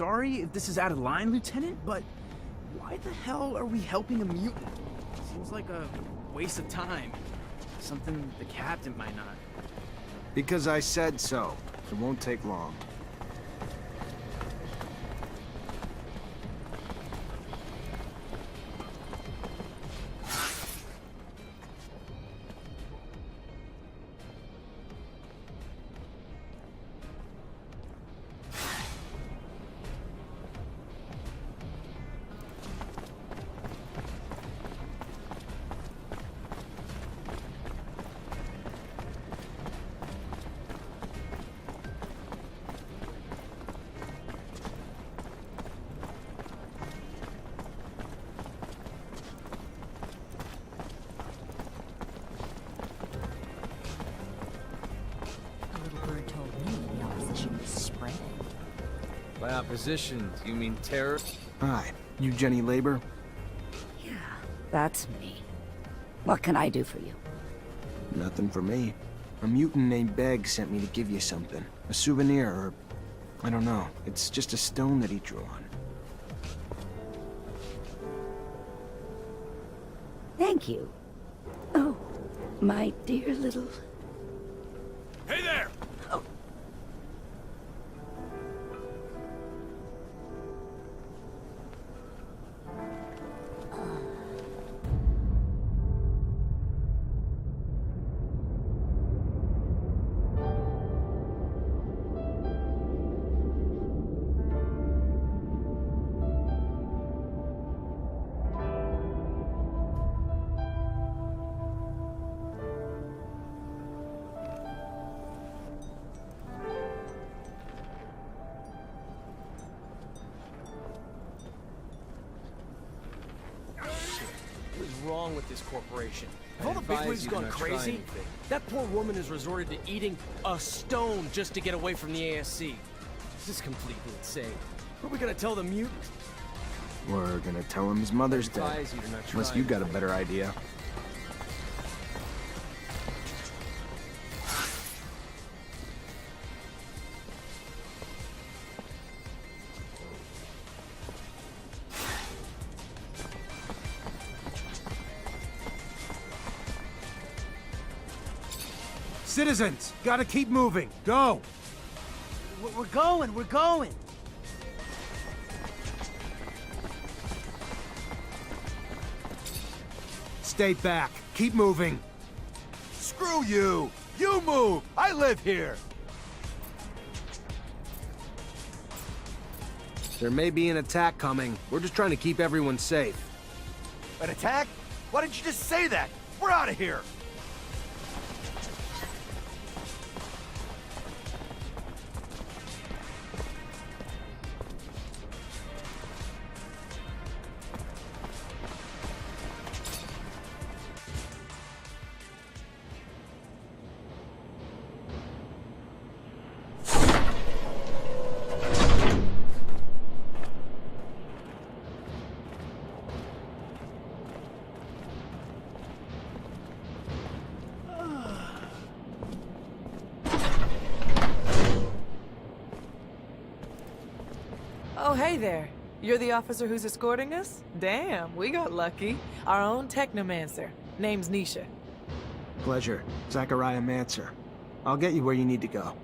sorry if this is out of line, Lieutenant, but why the hell are we helping a mutant? Seems like a waste of time. Something the captain might not. Because I said so. It won't take long. By opposition, do you mean terror? Hi, you Jenny Labor? Yeah, that's me. What can I do for you? Nothing for me. A mutant named Beg sent me to give you something. A souvenir, or... I don't know. It's just a stone that he drew on. Thank you. Oh, my dear little... Hey there! Oh. What is wrong with this corporation? Have all the advise bigwigs you to gone not try crazy? anything. That poor woman has resorted to eating a stone just to get away from the ASC. This is completely insane. What are we gonna tell the mutant? We're gonna tell him his mother's dead. Advise you to not try Unless you got a anything. better idea. Citizens, gotta keep moving. Go! We're going! Stay back. Keep moving. Screw you! You move! I live here! There may be an attack coming. We're just trying to keep everyone safe. An attack? Why didn't you just say that? We're out of here! Oh, hey there. You're the officer who's escorting us? Damn, we got lucky. Our own Technomancer. Name's Nisha. Pleasure. Zachariah Mancer. I'll get you where you need to go.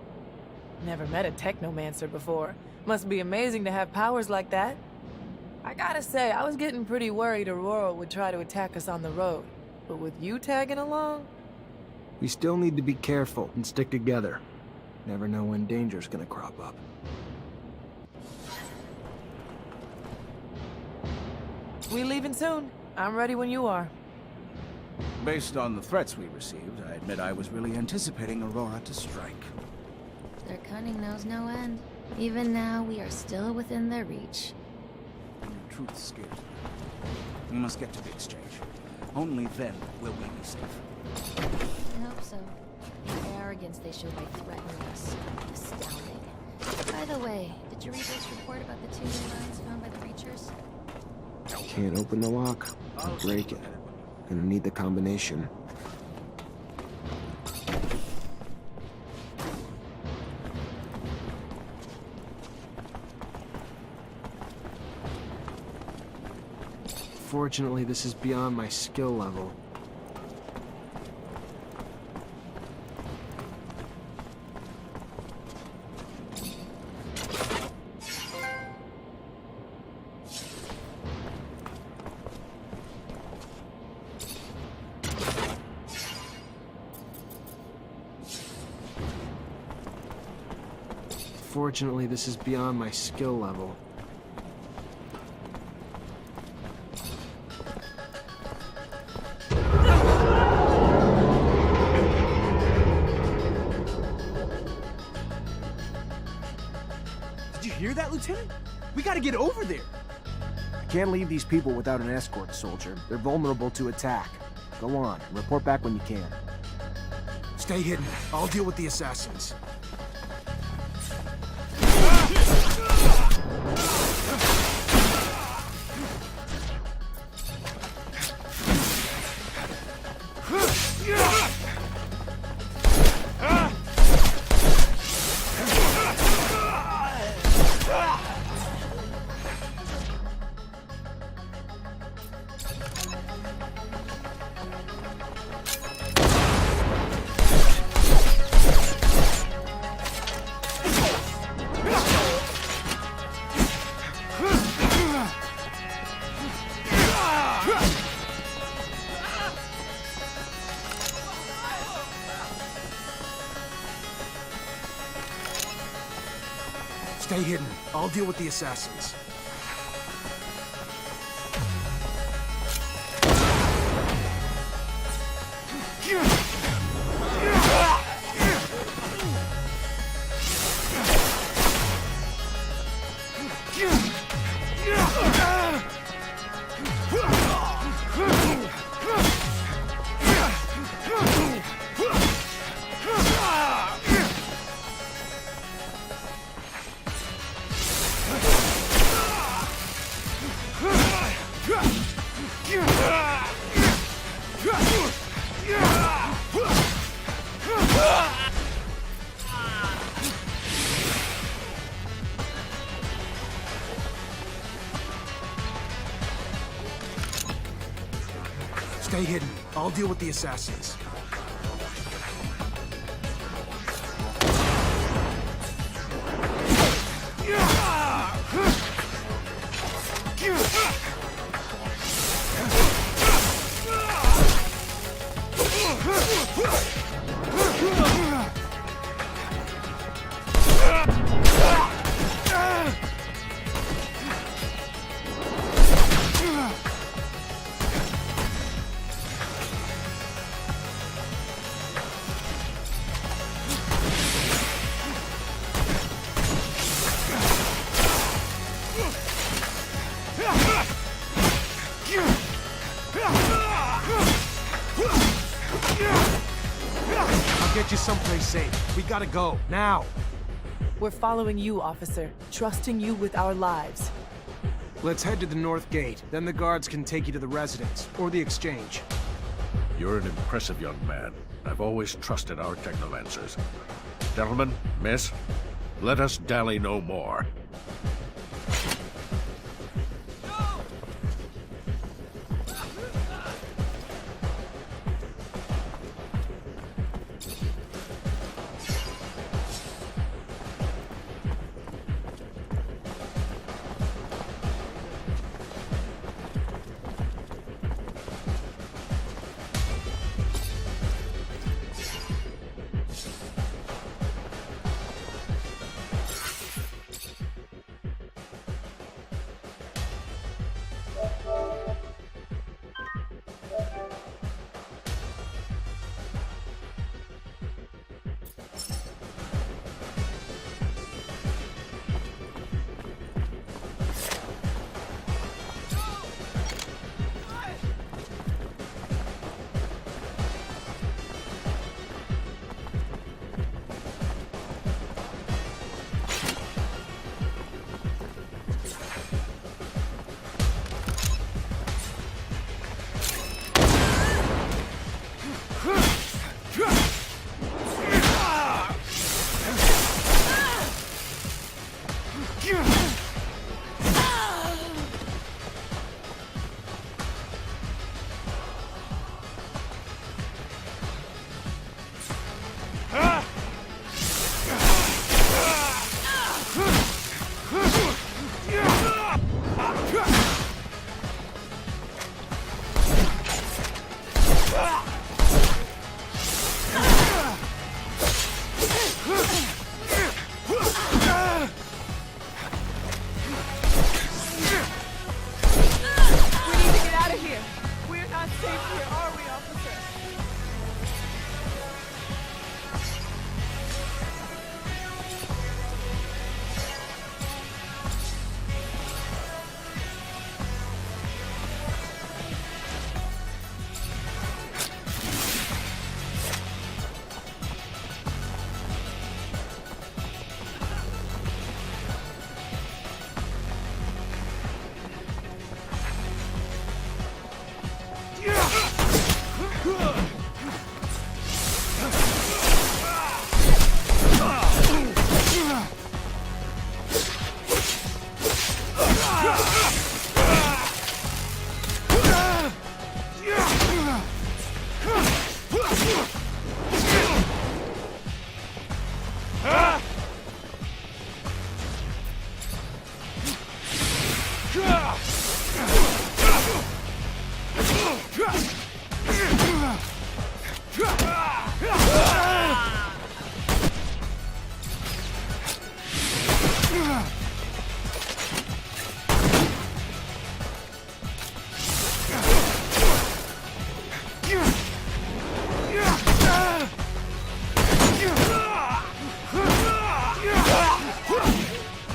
Never met a Technomancer before. Must be amazing to have powers like that. I gotta say, I was getting pretty worried Aurora would try to attack us on the road. But with you tagging along? We still need to be careful and stick together. Never know when danger's gonna crop up. We leaving soon. I'm ready when you are. Based on the threats we received, I admit I was really anticipating Aurora to strike. Their cunning knows no end. Even now, we are still within their reach. The truth scares me. We must get to the exchange. Only then will we be safe. I hope so. The arrogance they showed by threatening us. Astounding. By the way, did you read this report about the 2 new lines found by the Reachers? Can't open the lock. I'll break it. Gonna need the combination. Unfortunately, this is beyond my skill level. Fortunately, this is beyond my skill level. Did you hear that, Lieutenant? We gotta get over there. I can't leave these people without an escort, soldier. They're vulnerable to attack. Go on, report back when you can. Stay hidden. I'll deal with the assassins. Stay hidden. I'll deal with the assassins. Stay hidden. I'll deal with the assassins. Get you someplace safe. We gotta go, now. We're following you, officer, trusting you with our lives. Let's head to the north gate. Then the guards can take you to the residence, or the exchange. You're an impressive young man. I've always trusted our Technomancers. Gentlemen, miss, let us dally no more.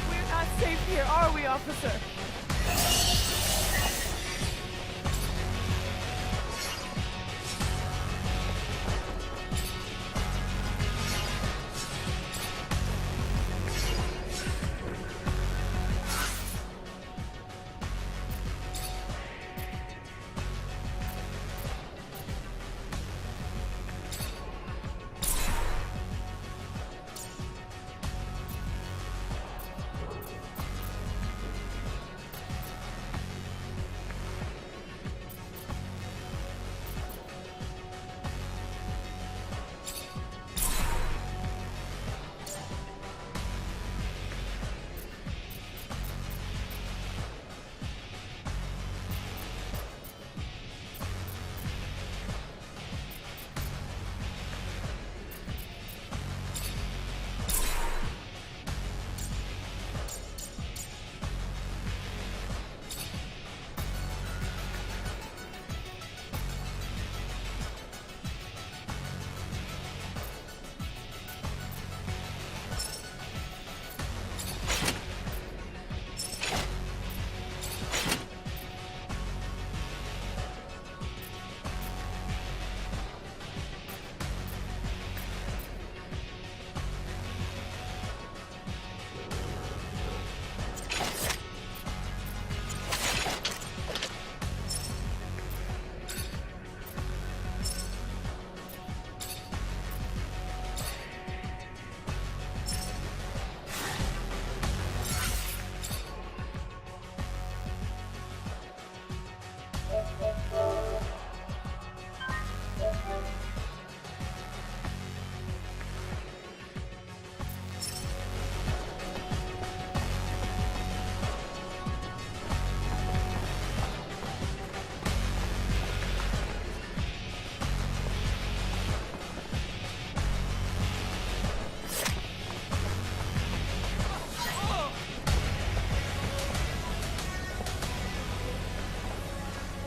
We're not safe here, are we, officer?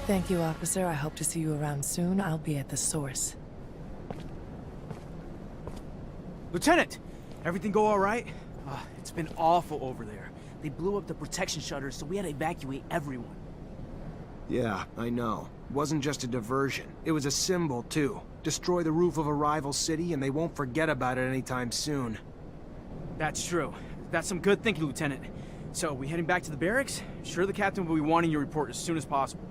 Thank you, officer. I hope to see you around soon. I'll be at the source. Lieutenant! Everything go all right? It's been awful over there. They blew up the protection shutters, so we had to evacuate everyone. Yeah, I know. It wasn't just a diversion. It was a symbol, too. Destroy the roof of a rival city, and they won't forget about it anytime soon. That's true. That's some good thinking, Lieutenant. So, we heading back to the barracks? Sure, the captain will be wanting your report as soon as possible.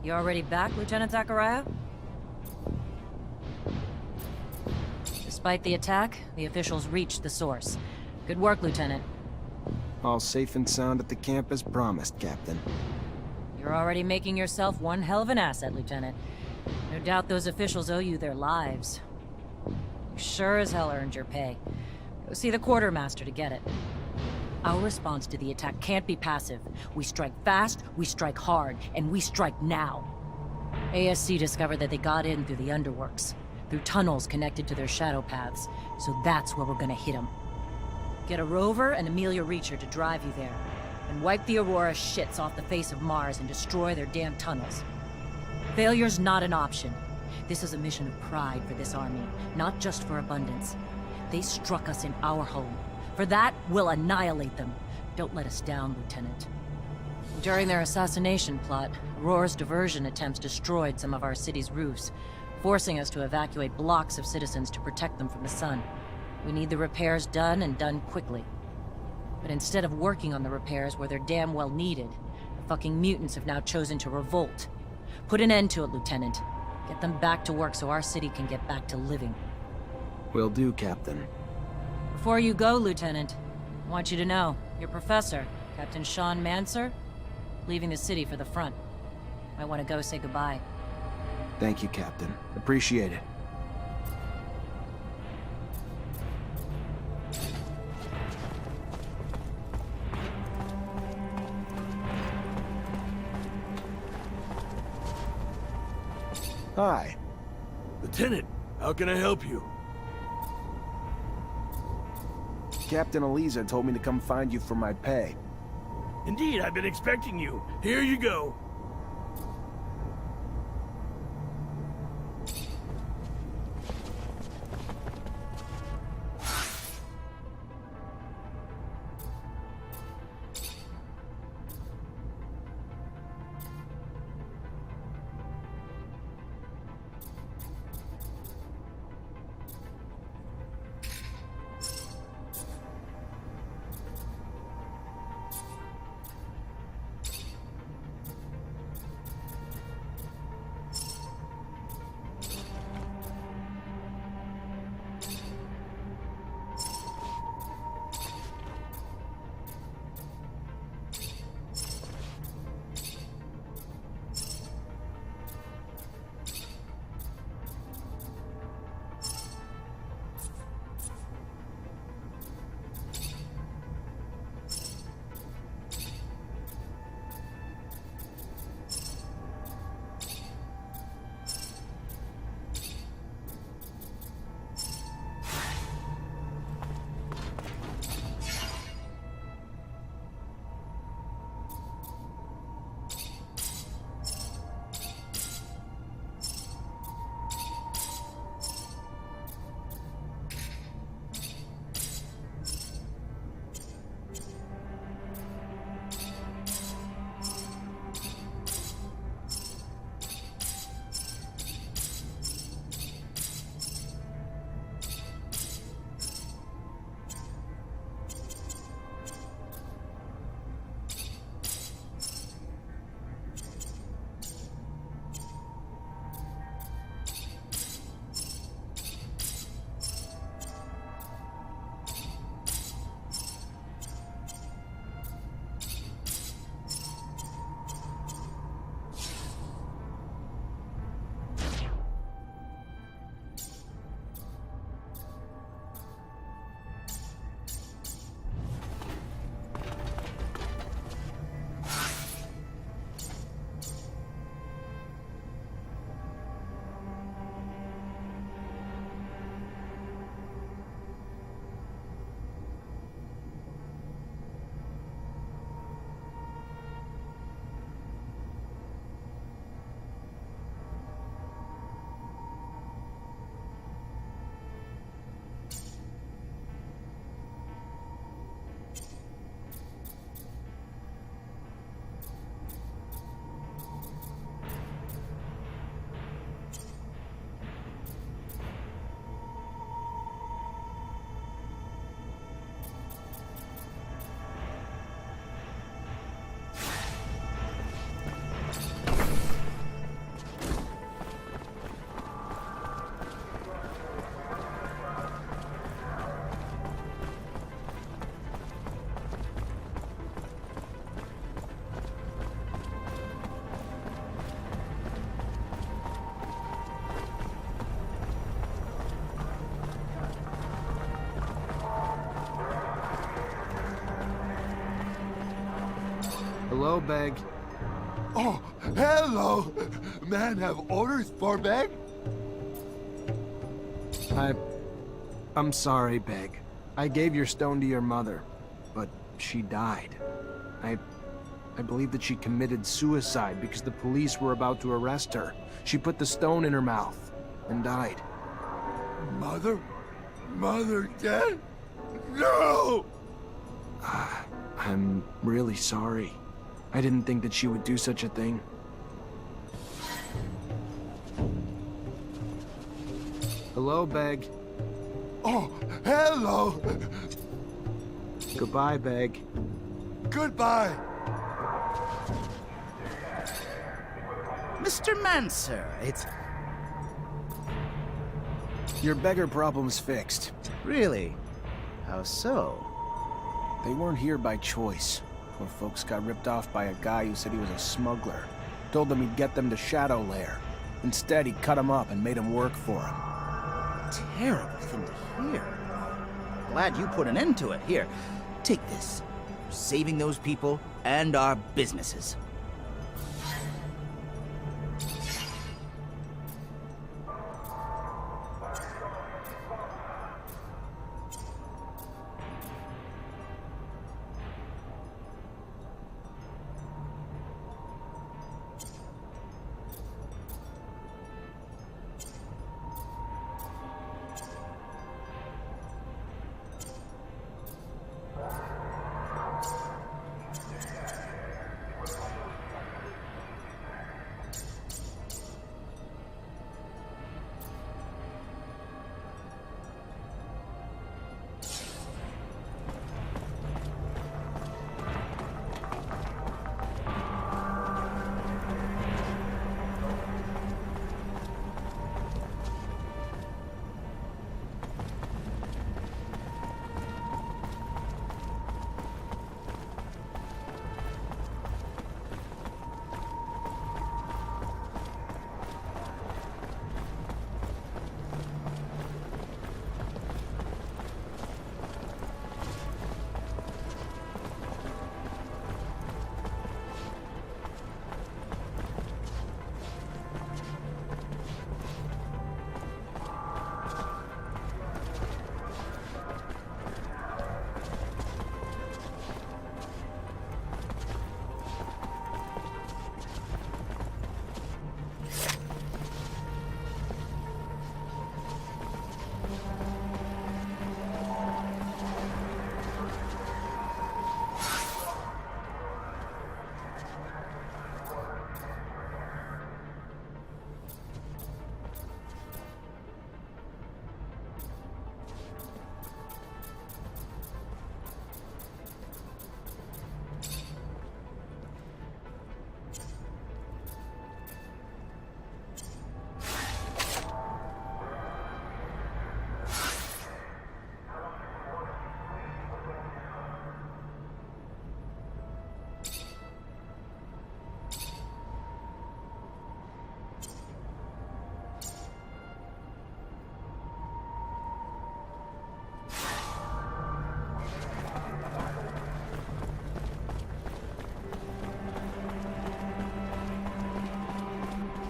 You already back, Lieutenant Zachariah? Despite the attack, the officials reached the source. Good work, Lieutenant. All safe and sound at the camp as promised, Captain. You're already making yourself one hell of an asset, Lieutenant. No doubt those officials owe you their lives. You sure as hell earned your pay. Go see the quartermaster to get it. Our response to the attack can't be passive. We strike fast, we strike hard, and we strike now. ASC discovered that they got in through the underworks, through tunnels connected to their shadow paths, so that's where we're gonna hit them. Get a rover and Amelia Reacher to drive you there. and wipe the Aurora shits off the face of Mars and destroy their damn tunnels. Failure's not an option. This is a mission of pride for this army, not just for abundance. They struck us in our home. For that, we'll annihilate them. Don't let us down, Lieutenant. During their assassination plot, Aurora's diversion attempts destroyed some of our city's roofs, forcing us to evacuate blocks of citizens to protect them from the sun. We need the repairs done, and done quickly. But instead of working on the repairs where they're damn well needed, the fucking mutants have now chosen to revolt. Put an end to it, Lieutenant. Get them back to work so our city can get back to living. Will do, Captain. Before you go, Lieutenant, I want you to know, your professor, Captain Technomancer, leaving the city for the front. Might want to go say goodbye. Thank you, Captain. Appreciate it. Hi. Lieutenant, how can I help you? Captain Eliza told me to come find you for my pay. Indeed, I've been expecting you. Here you go. Hello, Beg. Oh, hello! Man, have orders for Meg? I'm sorry, Beg. I gave your stone to your mother, but she died. I believe that she committed suicide because the police were about to arrest her. She put the stone in her mouth and died. Mother? Mother dead? No! I'm really sorry. I didn't think that she would do such a thing. Hello, Beg. Oh, hello! Goodbye, Beg. Goodbye! Mr. Mancer, it's... Your beggar problem's fixed. Really? How so? They weren't here by choice. Poor folks got ripped off by a guy who said he was a smuggler. Told them he'd get them to Shadow Lair. Instead, he cut them up and made them work for him. Terrible thing to hear. Glad you put an end to it. Here, take this. You're saving those people and our businesses.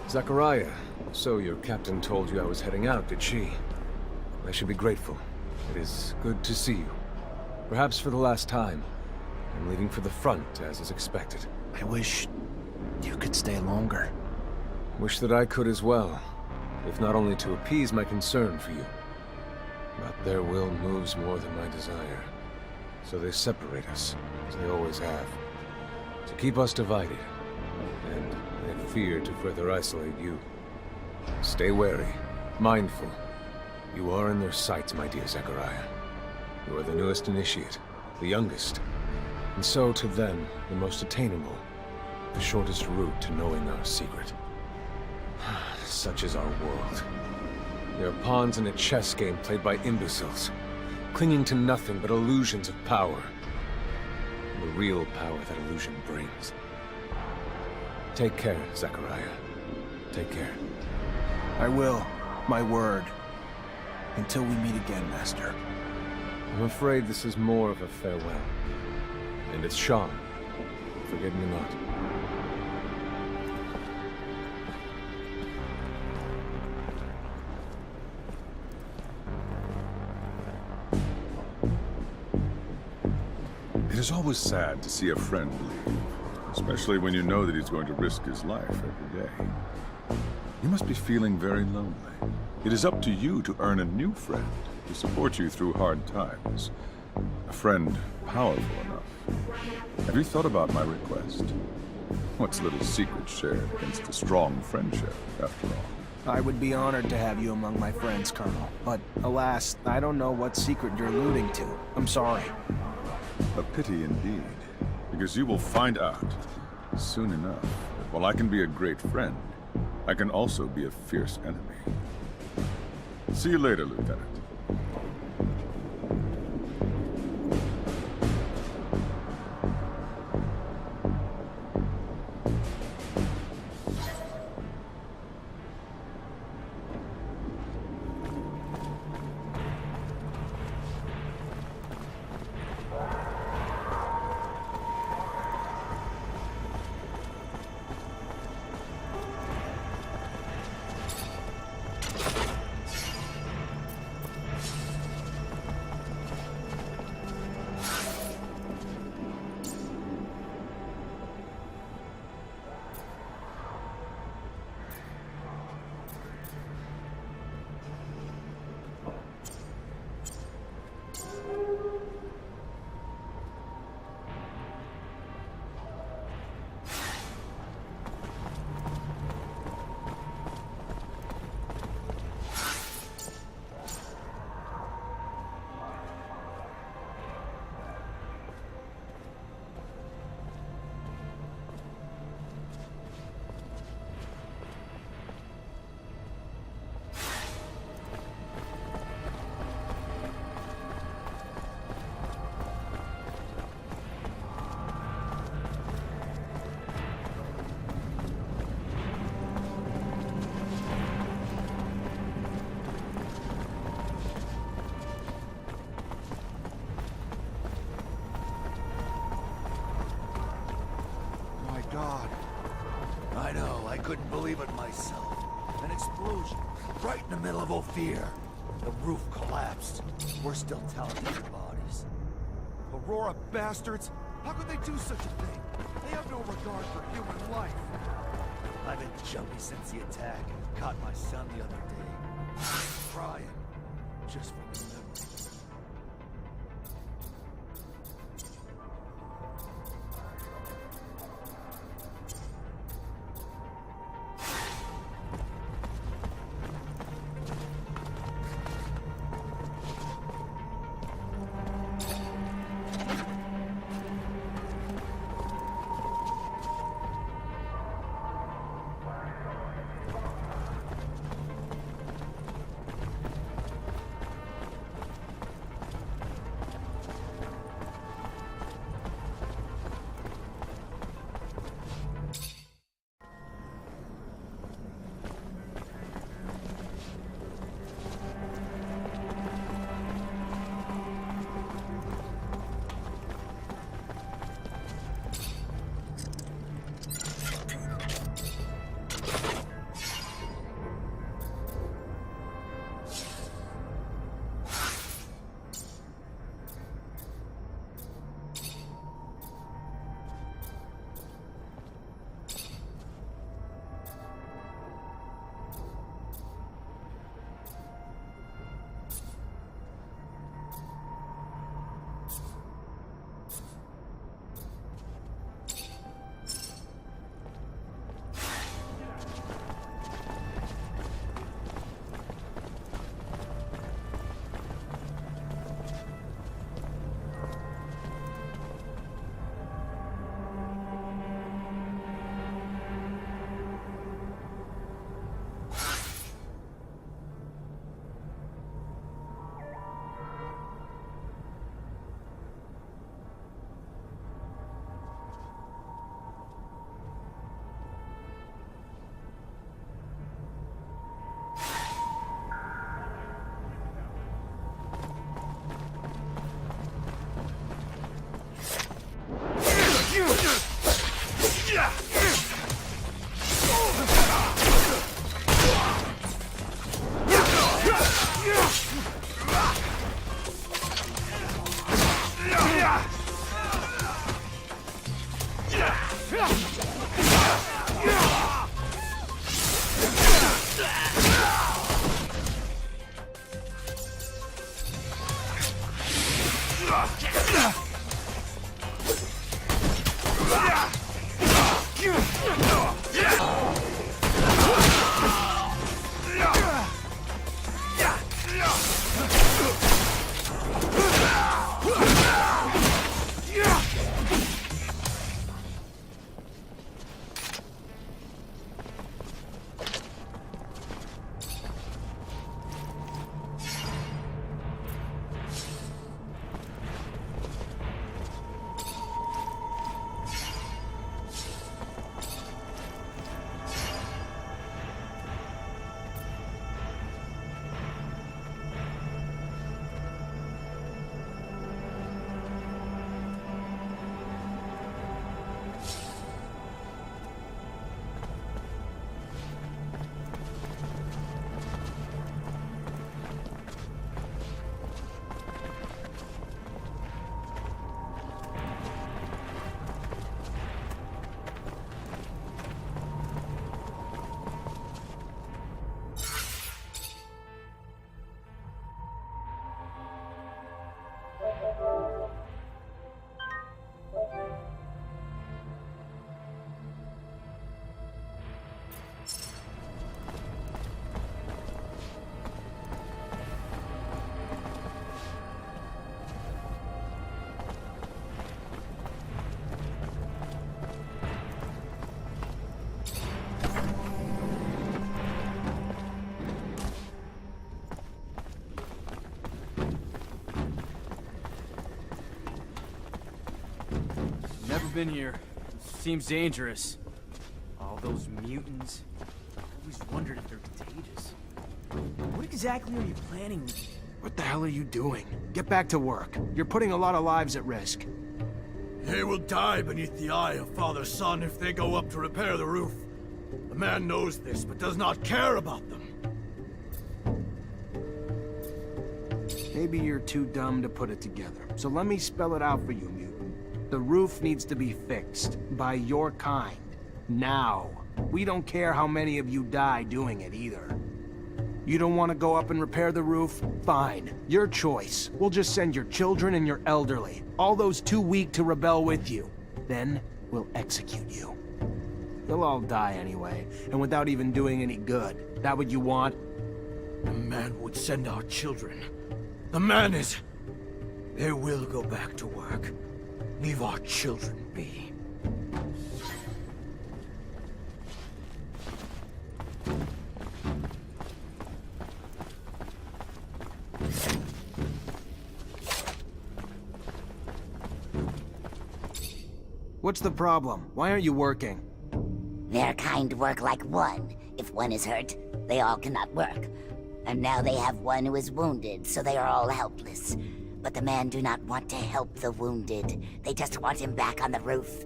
Zachariah, so your captain told you I was heading out, did she? I should be grateful. It is good to see you. Perhaps for the last time. I'm leaving for the front, as is expected. I wish you could stay longer. Wish that I could as well, if not only to appease my concern for you. But their will moves more than my desire. So they separate us, as they always have. To keep us divided. And they fear to further isolate you. Stay wary, mindful. You are in their sights, my dear Zachariah. You are the newest initiate, the youngest. And so, to them, the most attainable. The shortest route to knowing our secret. Such is our world. We are pawns in a chess game played by imbeciles, clinging to nothing but illusions of power. And the real power that illusion brings. Take care, Zachariah. Take care. I will. My word. Until we meet again, Master. I'm afraid this is more of a farewell. And it's Sean. Forgive me not. It is always sad to see a friend leave, especially when you know that he's going to risk his life every day. You must be feeling very lonely. It is up to you to earn a new friend to support you through hard times. A friend powerful enough. Have you thought about my request? What's little secret shared against a strong friendship, after all? I would be honored to have you among my friends, Colonel. But alas, I don't know what secret you're alluding to. I'm sorry. A pity indeed, because you will find out soon enough that while I can be a great friend, I can also be a fierce enemy. See you later, Lieutenant. God. I know, I couldn't believe it myself. An explosion, right in the middle of Ophir. The roof collapsed. We're still tallying the bodies. Aurora bastards! How could they do such a thing? They have no regard for human life. I've been jumpy since the attack. Caught my son the other day. Crying. Just from the memory. Never been here. Seems dangerous. All those mutants. Always wondered if they're contagious. What exactly are you planning? What the hell are you doing? Get back to work. You're putting a lot of lives at risk. They will die beneath the eye of Father Son if they go up to repair the roof. The man knows this, but does not care about them. Maybe you're too dumb to put it together. So let me spell it out for you, mutant. The roof needs to be fixed. By your kind. Now. We don't care how many of you die doing it either. You don't want to go up and repair the roof? Fine. Your choice. We'll just send your children and your elderly. All those too weak to rebel with you. Then, we'll execute you. You'll all die anyway, and without even doing any good. That what you want? The man would send our children. The man is... They will go back to work. Leave our children be. What's the problem? Why aren't you working? Their kind work like one. If one is hurt, they all cannot work. And now they have one who is wounded, so they are all helpless. But the men do not want to help the wounded. They just want him back on the roof.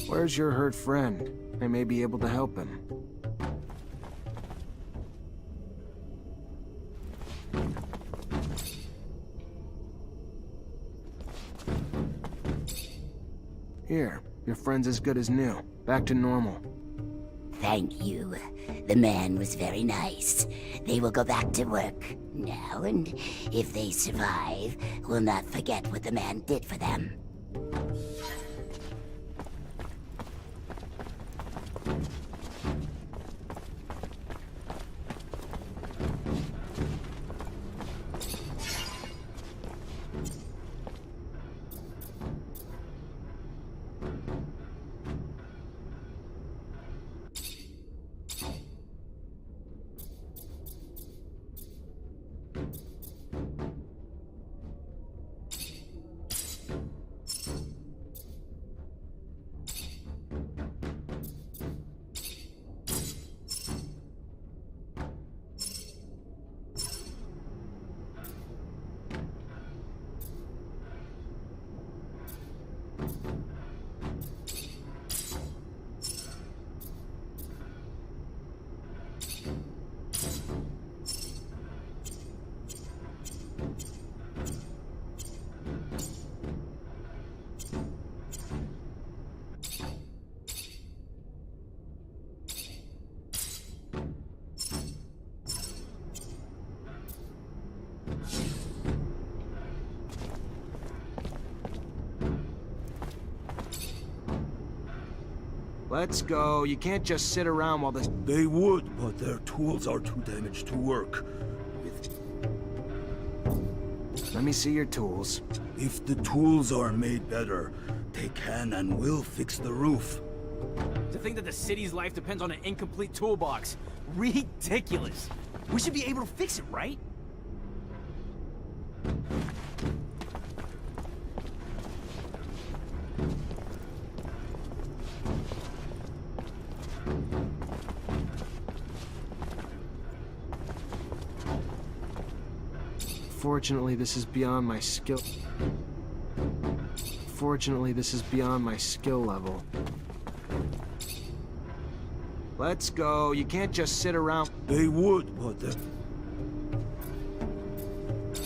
Where's your hurt friend? I may be able to help him. Here, your friend's as good as new. Back to normal. Thank you. The man was very nice. They will go back to work now, and if they survive, will not forget what the man did for them. Let's go. You can't just sit around while this... They would, but their tools are too damaged to work. Let me see your tools. If the tools are made better, they can and will fix the roof. To think that the city's life depends on an incomplete toolbox. Ridiculous. We should be able to fix it, right? Fortunately, this is beyond my skill. Fortunately, this is beyond my skill level. Let's go. You can't just sit around. They would, but they're...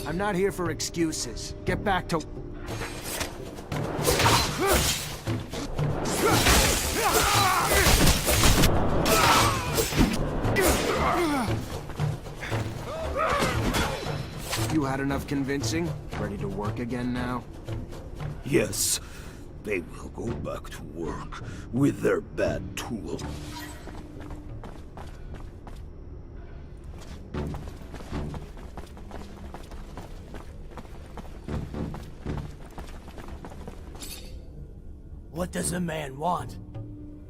I'm not here for excuses. Get back to... You had enough convincing? Ready to work again now? Yes, they will go back to work with their bad tool. What does a man want?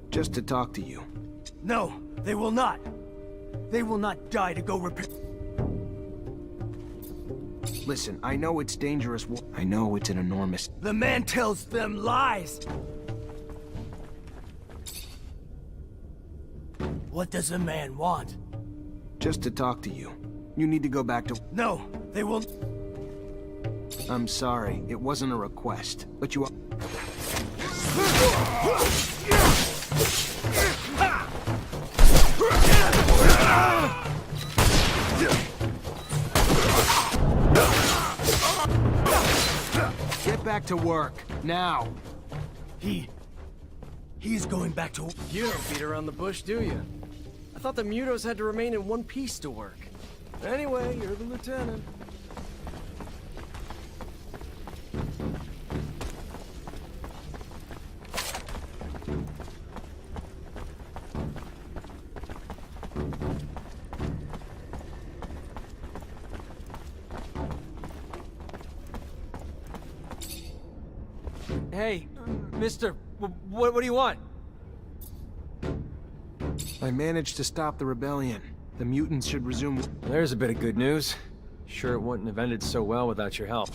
Just to talk to you. No, they will not. They will not die to go repair... Listen, I know it's dangerous. I know it's an enormous... The man tells them lies! What does a man want? Just to talk to you. You need to go back to... No, they will... I'm sorry, it wasn't a request, but you... Get back to work, now. He's going back to... You don't beat around the bush, do you? I thought the Mutos had to remain in one piece to work. Anyway, you're the lieutenant. Hey, mister, what do you want? I managed to stop the rebellion. The mutants should resume... There's a bit of good news. Sure it wouldn't have ended so well without your help.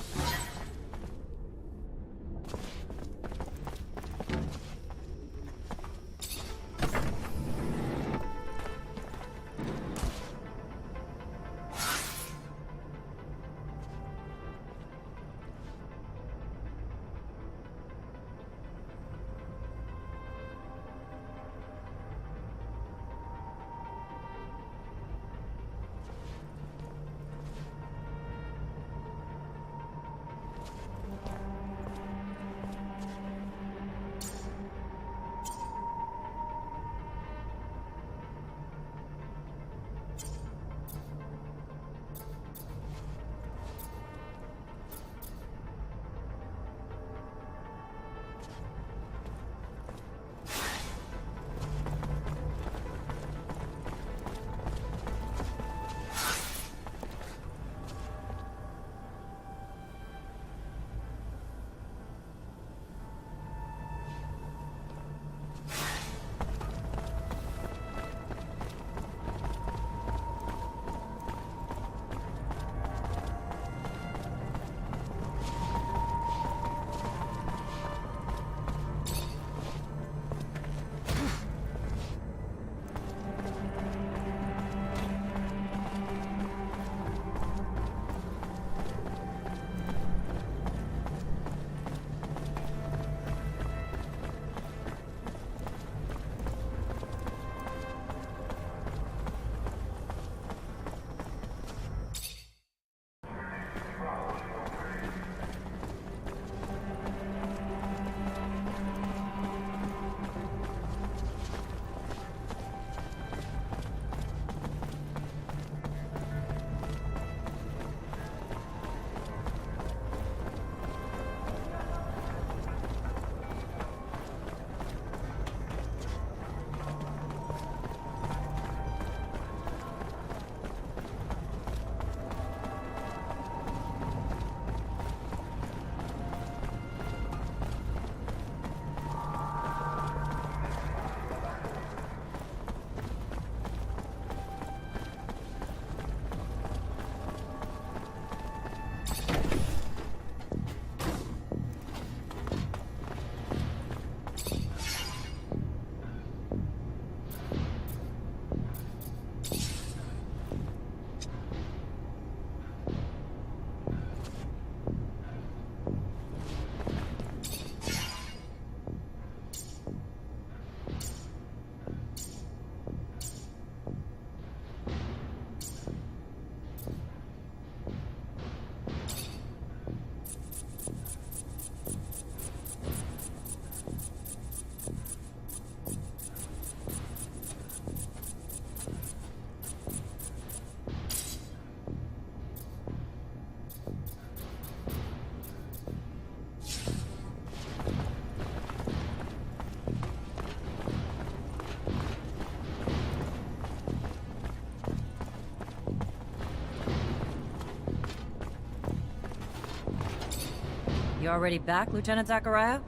You already back, Lieutenant Zachariah?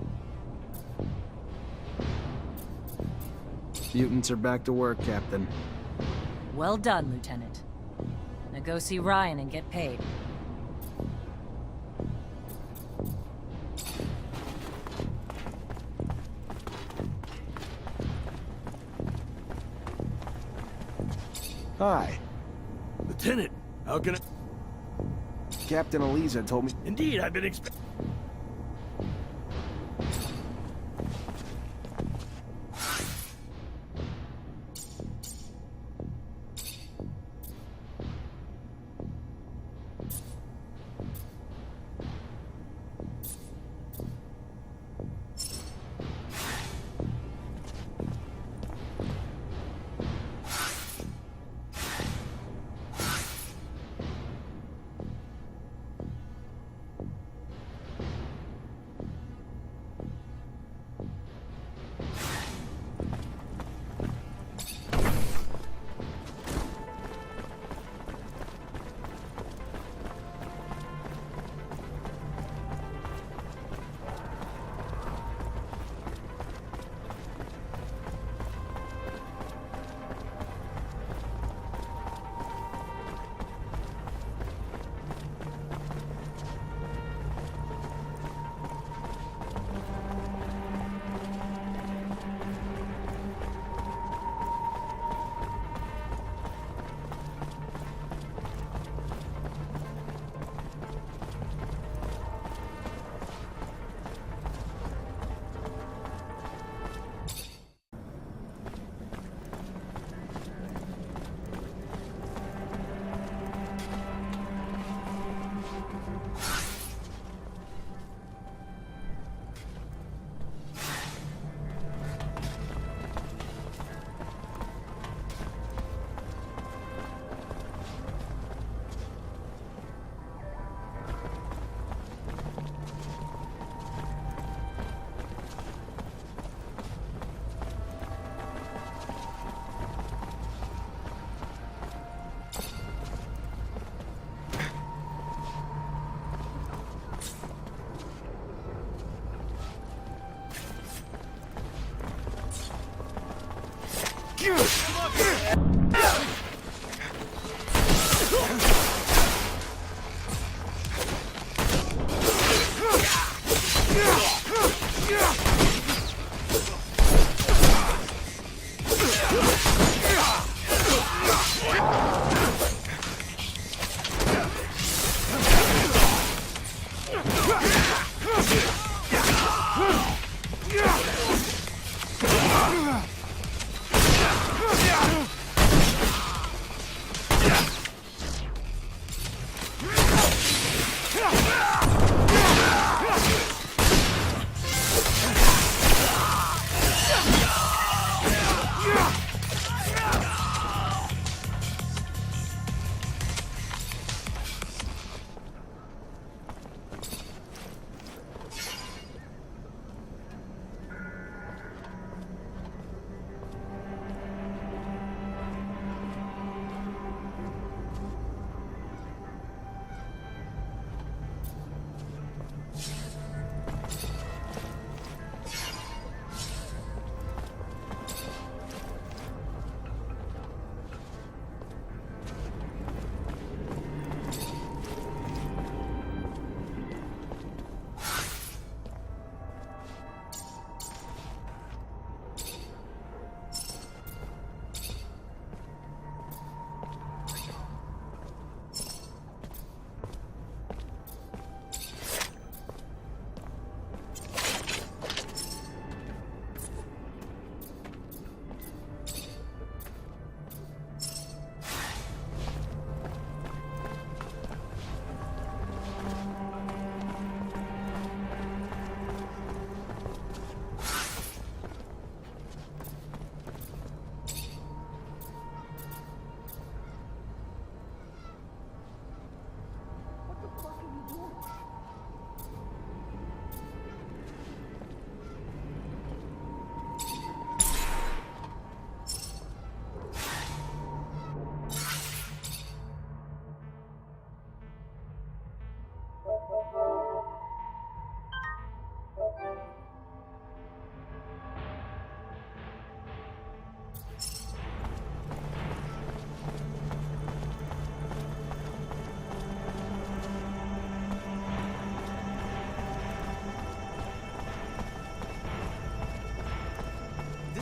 Mutants are back to work, Captain. Well done, Lieutenant. Now go see Ryan and get paid. Hi. Lieutenant, how can I... Captain Eliza told me... Indeed, I've been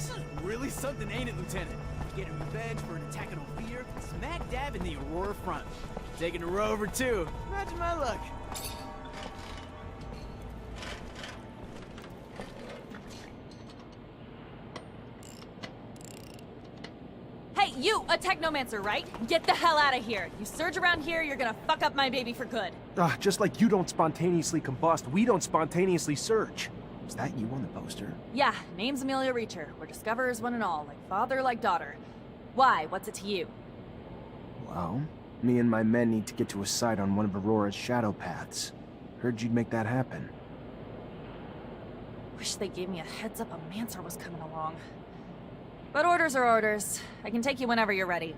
This is really something, ain't it, Lieutenant? Getting revenge for an attack on Ophir, smack dab in the Aurora front. Taking a rover, too. Imagine my luck. Hey, you, a Technomancer, right? Get the hell out of here. You surge around here, you're gonna fuck up my baby for good. Just like you don't spontaneously combust, we don't spontaneously search. Is that you on the poster? Yeah, name's Amelia Reacher. We're discoverers one and all, like father, like daughter. Why? What's it to you? Well, me and my men need to get to a site on one of Aurora's shadow paths. Heard you'd make that happen. Wish they gave me a heads up a Mancer was coming along. But orders are orders. I can take you whenever you're ready.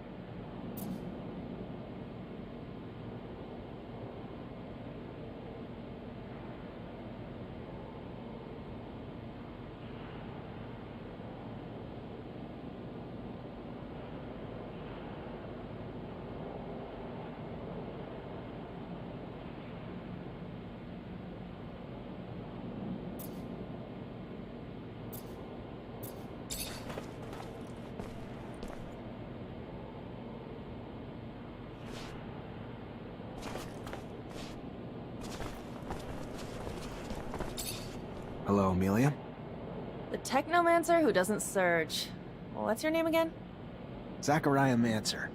Hello, Amelia? The Technomancer who doesn't surge. Well, what's your name again? Zachariah Mancer.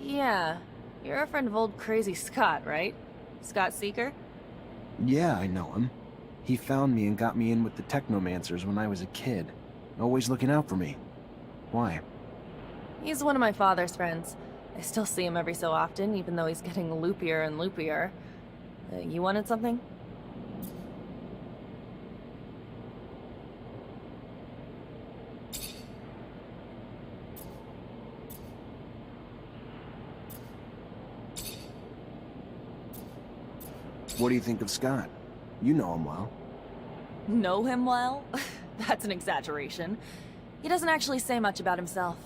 Yeah, you're a friend of old crazy Scott, right? Scott Seeker? Yeah, I know him. He found me and got me in with the Technomancers when I was a kid. Always looking out for me. Why? He's one of my father's friends. I still see him every so often, even though he's getting loopier and loopier. You wanted something? What do you think of Scott? You know him well. Know him well? That's an exaggeration. He doesn't actually say much about himself.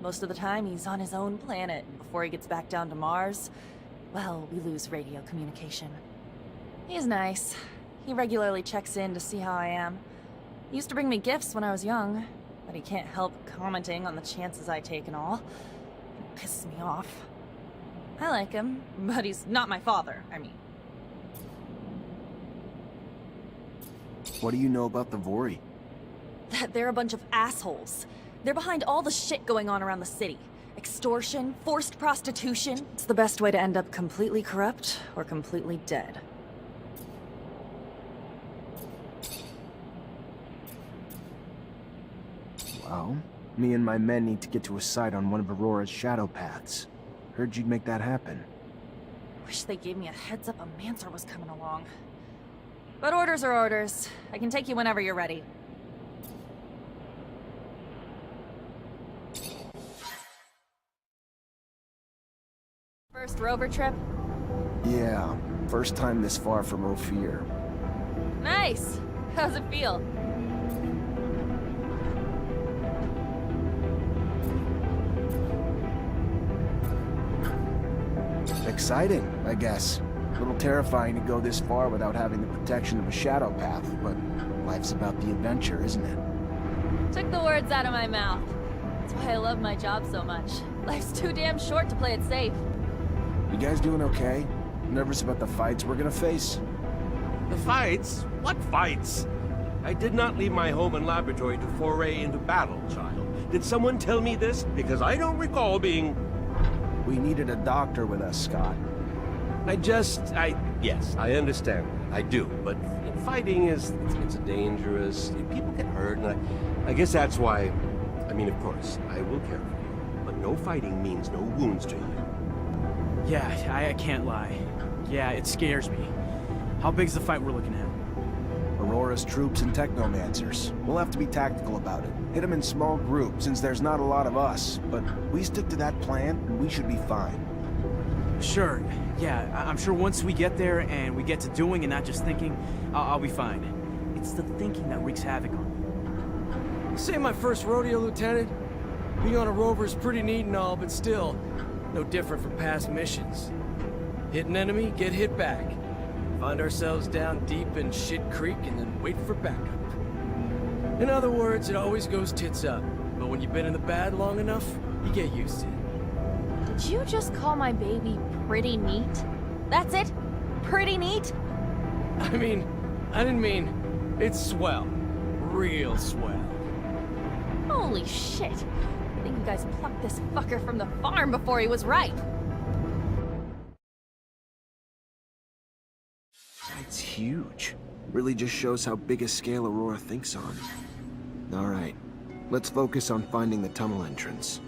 Most of the time, he's on his own planet. Before he gets back down to Mars, well, we lose radio communication. He's nice. He regularly checks in to see how I am. He used to bring me gifts when I was young, but he can't help commenting on the chances I take and all. It pisses me off. I like him, but he's not my father, I mean. What do you know about the Vori? That they're a bunch of assholes. They're behind all the shit going on around the city. Extortion, forced prostitution. It's the best way to end up completely corrupt or completely dead. Well, me and my men need to get to a site on one of Aurora's shadow paths. Heard you'd make that happen. Wish they gave me a heads up a Mancer was coming along. But orders are orders. I can take you whenever you're ready. First rover trip? Yeah, first time this far from Ophir. Nice! How's it feel? Exciting, I guess. A little terrifying to go this far without having the protection of a shadow path, but life's about the adventure, isn't it? Took the words out of my mouth. That's why I love my job so much. Life's too damn short to play it safe. You guys doing okay? Nervous about the fights we're gonna face? The fights? What fights? I did not leave my home and laboratory to foray into battle, child. Did someone tell me this? Because I don't recall being... We needed a doctor with us, Scott. Yes, I understand. I do, but fighting is, it's dangerous. People get hurt, and I guess that's why, I mean, of course, I will care for you, but no fighting means no wounds to you. Yeah, I can't lie. Yeah, it scares me. How big's the fight we're looking at? Aurora's troops and Technomancers. We'll have to be tactical about it. Hit them in small groups, since there's not a lot of us. But we stick to that plan, and we should be fine. Sure. Yeah, I'm sure once we get there and we get to doing and not just thinking, I'll be fine. It's the thinking that wreaks havoc on me. This ain't my first rodeo, Lieutenant. Being on a rover is pretty neat and all, but still, no different from past missions. Hit an enemy, get hit back. Find ourselves down deep in Shit Creek and then wait for backup. In other words, it always goes tits up. But when you've been in the bad long enough, you get used to it. Did you just call my baby pretty neat? That's it? Pretty neat? I didn't mean... It's swell. Real swell. Holy shit. I think you guys plucked this fucker from the farm before he was ripe. It's huge. Really just shows how big a scale Aurora thinks on. Alright, let's focus on finding the tunnel entrance.